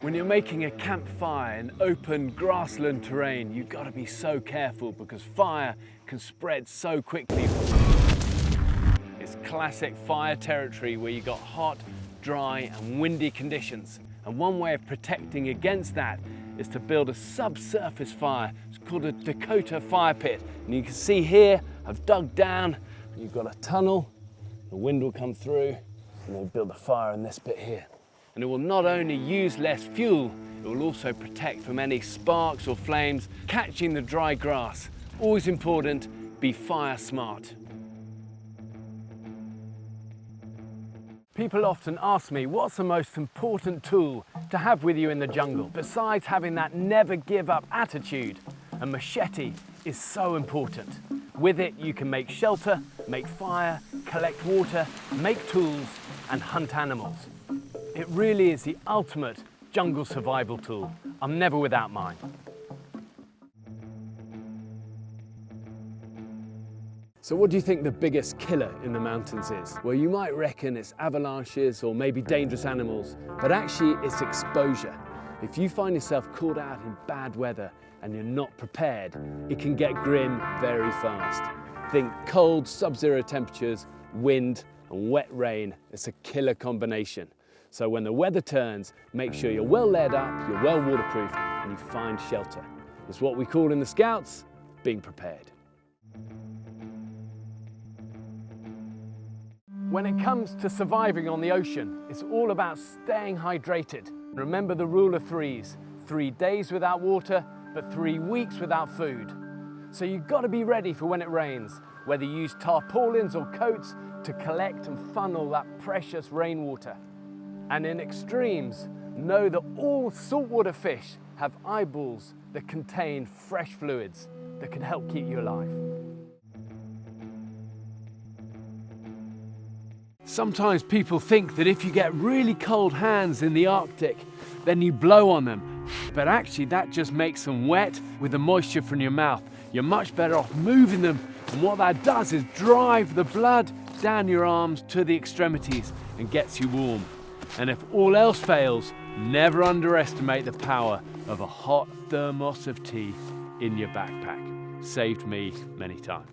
When you're making a campfire in open grassland terrain, you've got to be so careful because fire can spread so quickly. It's classic fire territory where you've got hot, dry and windy conditions. And one way of protecting against that is to build a subsurface fire. It's called a Dakota fire pit. And you can see here, I've dug down, and you've got a tunnel, the wind will come through, and they'll build a fire in this bit here. And it will not only use less fuel, it will also protect from any sparks or flames catching the dry grass. Always important, be fire smart. People often ask me, what's the most important tool to have with you in the jungle? Besides having that never give up attitude, a machete is so important. With it, you can make shelter, make fire, collect water, make tools, and hunt animals. It really is the ultimate jungle survival tool. I'm never without mine. So what do you think the biggest killer in the mountains is? Well, you might reckon it's avalanches or maybe dangerous animals, but actually it's exposure. If you find yourself caught out in bad weather and you're not prepared, it can get grim very fast. Think cold, sub-zero temperatures, wind and wet rain. It's a killer combination. So when the weather turns, make sure you're well laid up, you're well waterproof, and you find shelter. It's what we call in the Scouts, being prepared. When it comes to surviving on the ocean, it's all about staying hydrated. Remember the rule of threes: 3 days without water, but 3 weeks without food. So you've got to be ready for when it rains, whether you use tarpaulins or coats to collect and funnel that precious rainwater. And in extremes, know that all saltwater fish have eyeballs that contain fresh fluids that can help keep you alive. Sometimes people think that if you get really cold hands in the Arctic, then you blow on them. But actually that just makes them wet with the moisture from your mouth. You're much better off moving them, and what that does is drive the blood down your arms to the extremities and gets you warm. And if all else fails, never underestimate the power of a hot thermos of tea in your backpack. Saved me many times.